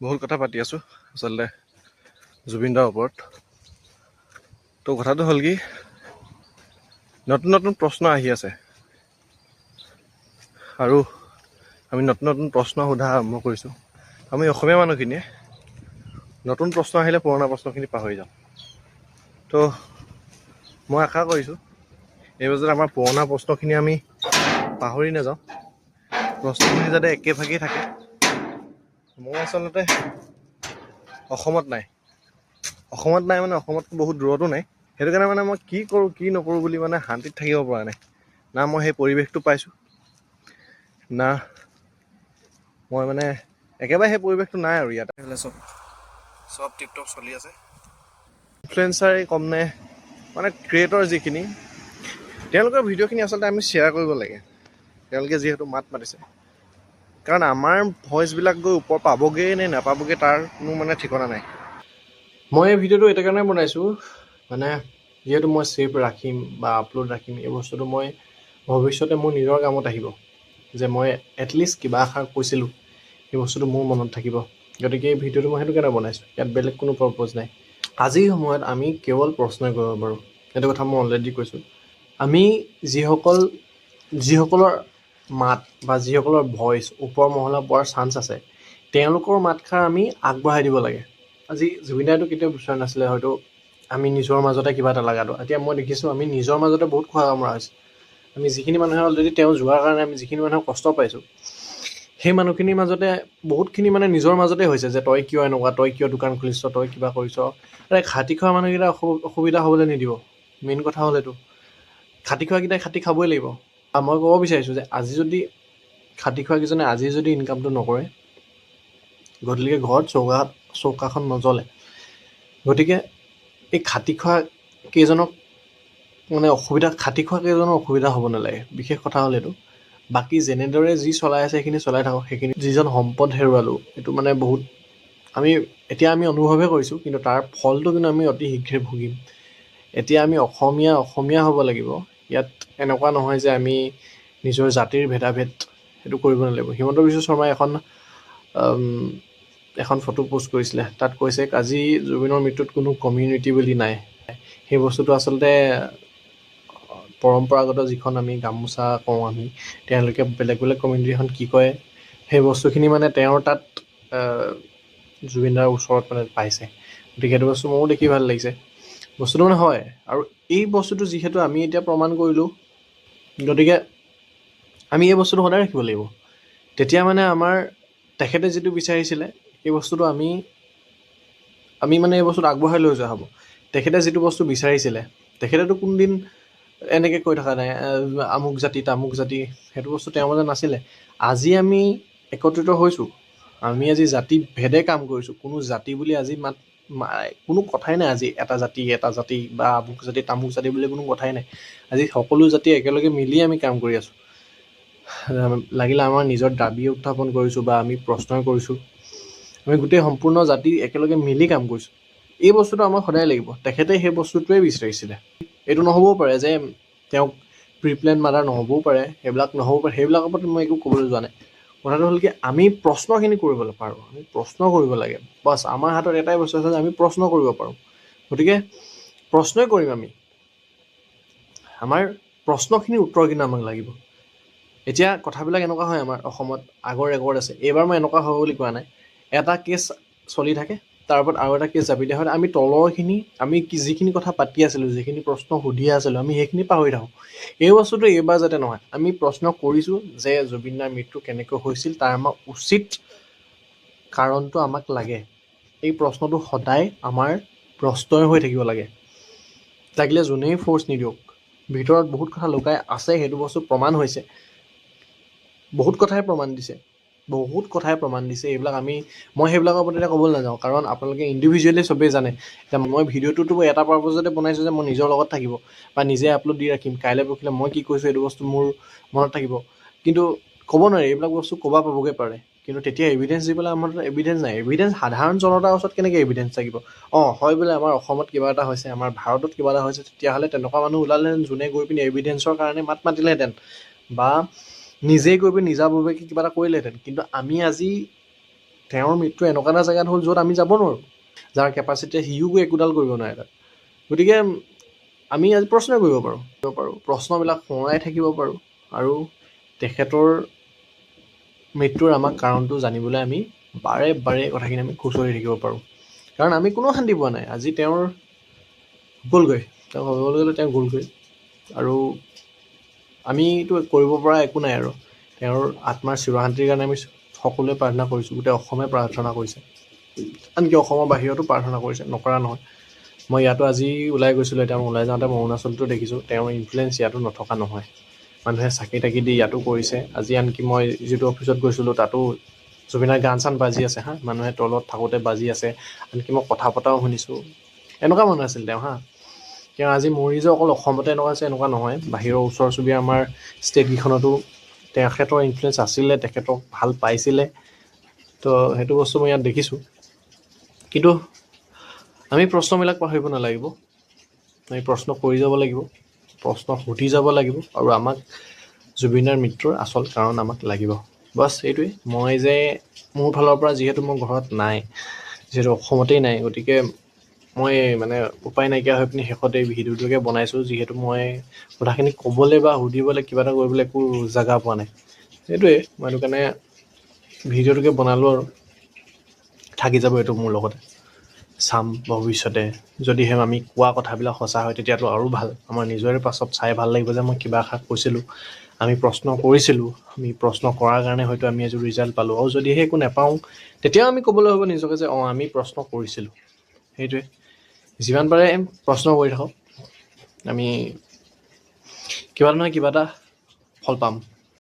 বহুত কথা পাতি আছোঁ আচলতে জুবিন দাৰ ওপৰত। তো কথাটো হ'ল কি, নতুন নতুন প্ৰশ্ন আহি আছে আৰু আমি নতুন নতুন প্ৰশ্ন সোধা আৰম্ভ কৰিছোঁ। আমি অসমীয়া মানুহখিনিয়ে নতুন প্ৰশ্ন আহিলে পুৰণা প্ৰশ্নখিনি পাহৰি যাওঁ। তো মই আশা কৰিছোঁ এই বছৰত আমাৰ পুৰণা প্ৰশ্নখিনি আমি পাহৰি নাযাওঁ, প্ৰশ্নখিনি যাতে একেভাগেই থাকে। মই আচলতে অসমত নাই মানে অসমতকৈ বহুত দূৰতো নাই। সেইটো কাৰণে মানে মই কি কৰোঁ কি নকৰোঁ বুলি মানে শান্তিত থাকিব পৰা নাই। না মই সেই পৰিৱেশটো পাইছোঁ, না মই মানে একেবাৰে সেই পৰিৱেশটো নাই আৰু ইয়াতে চব টিপটপ চলি আছে। ইনফ্লুৱেঞ্চাৰেই কম নে মানে ক্ৰিয়েটৰ যিখিনি, তেওঁলোকৰ ভিডিঅ'খিনি আচলতে আমি শ্বেয়াৰ কৰিব লাগে। তেওঁলোকে যিহেতু মাত মাতিছে, কাৰণ আমাৰ ভইচবিলাক গৈ ওপৰ পাবগৈ নে নাপাবগৈ তাৰ কোনো মানে ঠিকনা নাই। মই এই ভিডিঅ'টো এটা কাৰণে বনাইছোঁ, মানে যিহেতু মই ছেভ ৰাখিম বা আপলোড ৰাখিম, এই বস্তুটো মই ভৱিষ্যতে মোৰ নিজৰ কামত আহিব, যে মই এটলিষ্ট কিবা এষাৰ কৈছিলোঁ সেই বস্তুটো মোৰ মনত থাকিব। গতিকে এই ভিডিঅ'টো মই সেইটো কাৰণে বনাইছোঁ, ইয়াত বেলেগ কোনো পাৰপ'জ নাই। আজিৰ সময়ত আমি কেৱল প্ৰশ্নই কৰিব পাৰোঁ, সেইটো কথা মই অলৰেডি কৈছোঁ। আমি যিসকলৰ মাত বা যিসকলৰ ভইচ ওপৰ মহলা পোৱাৰ চান্স আছে, তেওঁলোকৰ মাতষাৰ আমি আগবঢ়াই দিব লাগে। আজি জুবিন দাইটো কেতিয়াও বিচৰা নাছিলে হয়তো আমি নিজৰ মাজতে কিবা এটা লগাটো। এতিয়া মই দেখিছোঁ আমি নিজৰ মাজতে বহুত খোৱা কামৰা হৈছে। আমি যিখিনি মানুহে অলৰেডি তেওঁ যোৱাৰ কাৰণে আমি যিখিনি মানুহে কষ্ট পাইছোঁ, সেই মানুহখিনিৰ মাজতে বহুতখিনি মানে নিজৰ মাজতে হৈছে যে তই কিয় এনেকুৱা, তই কিয় দোকান খুলিছ, তই কিবা কৰিছ। খাটি খোৱা মানুহকেইটা অসুবিধা হ'বলৈ নিদিব। মেইন কথা হ'ল এইটো, খাটি খোৱাকেইটাই খাটি খাবই লাগিব। আৰু মই ক'ব বিচাৰিছোঁ যে আজি যদি খাটি খোৱাকেইজনে আজি যদি ইনকামটো নকৰে, গতিকে ঘৰত চৌকাখন নজ্বলে। গতিকে এই খাটি খোৱা কেইজনক মানে খাটি খোৱা কেইজনৰ অসুবিধা হ'ব নালাগে। বিশেষ কথা হ'ল এইটো। বাকী যেনেদৰে যি চলাই আছে সেইখিনি চলাই থাকক। সেইখিনি যিজন সম্পদ হেৰুৱালোঁ, এইটো মানে বহুত এতিয়া আমি অনুভৱহে কৰিছোঁ, কিন্তু তাৰ ফলটো কিন্তু আমি অতি শীঘ্ৰে ভুগিম। এতিয়া আমি অসমীয়া হ'ব লাগিব। ইয়াত এনেকুৱা নহয় যে আমি নিজৰ জাতিৰ ভেদাভেদ সেইটো কৰিব নালাগিব। হিমন্ত বিশ্ব শৰ্মাই এখন ফটো পোষ্ট কৰিছিলে, তাত কৈছে আজি জুবিনৰ মৃত্যুত কোনো কমিউনিটি বুলি নাই। সেই বস্তুটো আচলতে পৰম্পৰাগত যিখন আমি গামোচা কওঁ, তেওঁলোকে বেলেগ বেলেগ কমিউনিটিখন কি কয়, সেই বস্তুখিনি মানে তেওঁৰ তাত জুবিনদাৰ ওচৰত মানে পাইছে। গতিকে সেইটো বস্তু মোৰো দেখি ভাল লাগিছে। বস্তুটো মানে হয়, আৰু এই বস্তুটো যিহেতু আমি এতিয়া প্ৰমাণ কৰিলোঁ, গতিকে আমি এই বস্তুটো সদায় ৰাখিব লাগিব। তেতিয়া মানে আমাৰ তেখেতে যিটো বিচাৰিছিলে এই বস্তুটো আমি মানে এই বস্তুটো আগবঢ়াই লৈ যোৱা হ'ব। তেখেতে যিটো বস্তু বিচাৰিছিলে, তেখেতেতো কোনদিন এনেকৈ কৈ থকা নাই আমুক জাতি তামুক জাতি, সেইটো বস্তু তেওঁৰ মাজত নাছিলে। আজি আমি একত্ৰিত হৈছোঁ, আমি আজি জাতি ভেদে কাম কৰিছোঁ। কোনো জাতি বুলি আজি কোনো কথাই নাই। আজি এটা জাতি বা আমুক জাতি তামুক জাতি বুলি কোনো কথাই নাই। আজি সকলো জাতি একেলগে মিলি আমি কাম কৰি আছোঁ। লাগিলে আমাৰ নিজৰ দাবী উত্থাপন কৰিছোঁ বা আমি প্ৰশ্ন কৰিছোঁ, আমি গোটেই সম্পূৰ্ণ জাতি একেলগে মিলি কাম কৰিছোঁ। এই বস্তুটো আমাক সদায় লাগিব। তেখেতে সেই বস্তুটোৱে বিচাৰিছিলে। এইটো নহ'বও পাৰে যে তেওঁক প্ৰিপ্লেন মাৰ্ডাৰ নহ'বও পাৰে, সেইবিলাক নহ'ব পাৰে। সেইবিলাকৰ ওপৰত মই একো ক'বলৈ যোৱা নাই। কথাটো হ'ল কি, আমি প্ৰশ্নখিনি কৰিবলৈ পাৰোঁ, আমি প্ৰশ্ন কৰিব লাগে। বাছ আমাৰ হাতত এটাই বস্তু আছে যে আমি প্ৰশ্ন কৰিব পাৰোঁ। গতিকে প্ৰশ্নই কৰিম আমি। আমাৰ প্ৰশ্নখিনিৰ উত্তৰ কিন্তু আমাক লাগিব। এতিয়া কথাবিলাক এনেকুৱা হয় আমাৰ অসমত, আগৰ ৰেকৰ্ড আছে। এইবাৰ মই এনেকুৱা হ'ব বুলি কোৱা নাই। এটা কেছ চলি থাকে, তাৰ ওপৰত আৰু এটা কেছ জাপি দিয়া হয়। আমি তলৰখিনি যিখিনি কথা পাতি আছিলোঁ, যিখিনি প্ৰশ্ন সুধি আছিলোঁ, আমি সেইখিনি পাহৰি থাকোঁ। এই বস্তুটো এইবাৰ যাতে নহয়। আমি প্ৰশ্ন কৰিছোঁ যে জুবিনদাৰ মৃত্যু কেনেকৈ হৈছিল, তাৰ আমাৰ উচিত কাৰণটো আমাক লাগে। এই প্ৰশ্নটো সদায় আমাৰ প্ৰশ্নই হৈ থাকিব লাগে। লাগিলে যোনেই ফ'ৰ্চ নিদিয়ক, ভিতৰত বহুত কথা লুকাই আছে, সেইটো বস্তু প্ৰমাণ হৈছে। বহুত কথাই প্ৰমাণ দিছে। এইবিলাক মই সেইবিলাকৰ প্ৰতি এতিয়া ক'বলৈ নাযাওঁ, কাৰণ আপোনালোকে ইণ্ডিভিজুৱেলি চবেই জানে। এতিয়া মই ভিডিঅ'টোতো এটা পাৰপ'জতে বনাইছোঁ যে মই নিজৰ লগত থাকিব বা নিজে আপলোড দি ৰাখিম। কাইলৈ পৰহিলৈ মই কি কৈছোঁ এইটো বস্তু মোৰ মনত থাকিব। কিন্তু ক'ব নোৱাৰি, এইবিলাক বস্তু ক'বা পাবগৈ পাৰে। কিন্তু তেতিয়া এভিডেঞ্চ দিবলৈ আমাৰ তাত এভিডেঞ্চ নাই। সাধাৰণ জনতাৰ ওচৰত কেনেকৈ এভিডেঞ্চ থাকিব? হয় বোলে আমাৰ অসমত কিবা এটা হৈছে, আমাৰ ভাৰতত কিবা এটা হৈছে, তেতিয়াহ'লে তেনেকুৱা মানুহ ওলালেহেঁতেন যোনে গৈ পিনি এভিডেঞ্চৰ কাৰণে মাত মাতিলেহেঁতেন বা নিজেই গৈ পিনি নিজাববীয়াকৈ কিবা এটা কৰিলেহেঁতেন। কিন্তু আমি আজি তেওঁৰ মৃত্যু এনেকুৱা এটা জেগাত হ'ল য'ত আমি যাব নোৱাৰোঁ, যাৰ কেপাচিটিয়ে সিও গৈ একোডাল কৰিব নোৱাৰে তাত। গতিকে আমি আজি প্ৰশ্ন কৰিব পাৰোঁ প্ৰশ্নবিলাক সোঁৱৰাই থাকিব পাৰোঁ, আৰু তেখেতৰ মৃত্যুৰ আমাক কাৰণটো জানিবলৈ আমি বাৰে বাৰে কথাখিনি আমি খুচৰি থাকিব পাৰোঁ, কাৰণ আমি কোনো শান্তি পোৱা নাই। আজি তেওঁৰ গ'লগৈ, তেওঁ হ'বলৈ গ'লে তেওঁ গ'লগৈ, আৰু আমিতো কৰিব পৰা একো নাই। আৰু তেওঁৰ আত্মাৰ চিৰশান্তিৰ কাৰণে আমি সকলোৱে প্ৰাৰ্থনা কৰিছোঁ, গোটেই অসমে প্ৰাৰ্থনা কৰিছে, আনকি অসমৰ বাহিৰতো প্ৰাৰ্থনা কৰিছে, নকৰা নহয়। মই ইয়াতো আজি ওলাই গৈছিলোঁ, এতিয়া মই ওলাই যাওঁতে মই অৰুণাচলতো দেখিছোঁ, তেওঁৰ ইনফ্লুৱেঞ্চ ইয়াতো নথকা নহয়। মানুহে চাকি তাকি দি ইয়াতো কৰিছে। আজি আনকি মই যিটো অফিচত গৈছিলোঁ তাতো জুবিনাৰ গান চান বাজি আছে হা, মানুহে তলত থাকোঁতে বাজি আছে, আনকি মই কথা পতাও শুনিছোঁ। এনেকুৱা মানুহ আছিল তেওঁ হা। তেওঁ আজি মৰি যে অকল অসমতে এনেকুৱা আছে এনেকুৱা নহয়, বাহিৰৰ ওচৰ চুবুৰীয়া আমাৰ ষ্টেটকেইখনতো তেখেতৰ ইনফ্লুৱেঞ্চ আছিলে, তেখেতক ভাল পাইছিলে। তো সেইটো বস্তু মই ইয়াত দেখিছোঁ। কিন্তু আমি প্ৰশ্নবিলাক পাহৰিব নালাগিব, আমি প্ৰশ্ন কৰি যাব লাগিব, প্ৰশ্ন সুধি যাব লাগিব, আৰু আমাক জুবিনাৰ মৃত্যুৰ আচল কাৰণ আমাক লাগিব। বাছ এইটোৱে। মই যে মোৰ ফালৰ পৰা যিহেতু মোৰ ঘৰত নাই, যিহেতু অসমতেই নাই, গতিকে মই মানে উপায় নাইকিয়া হৈ পিনি শেষত এই ভিডিঅ'টোকে বনাইছোঁ, যিহেতু মই কথাখিনি ক'বলৈ বা সুধিবলৈ কিবা এটা কৰিবলৈ একো জেগা পোৱা নাই। সেইটোৱে মই সেইটো কাৰণে ভিডিঅ'টোকে বনালোঁ, আৰু থাকি যাব এইটো মোৰ লগতে। চাম ভৱিষ্যতে যদিহে আমি কোৱা কথাবিলাক সঁচা হয়, তেতিয়াতো আৰু ভাল। আমাৰ নিজৰে পাছত চাই ভাল লাগিব যে মই কিবা এষাৰ কৈছিলোঁ, আমি প্ৰশ্ন কৰিছিলোঁ, আমি প্ৰশ্ন কৰাৰ কাৰণে হয়তো আমি আজি ৰিজাল্ট পালোঁ। আৰু যদিহে একো নাপাওঁ, তেতিয়াও আমি ক'বলৈ হ'ব নিজকে যে আমি প্ৰশ্ন কৰিছিলোঁ। সেইটোৱে, যিমান পাৰে প্ৰশ্ন কৰি থাকক, আমি কিবা নহয় কিবা এটা ফল পাম।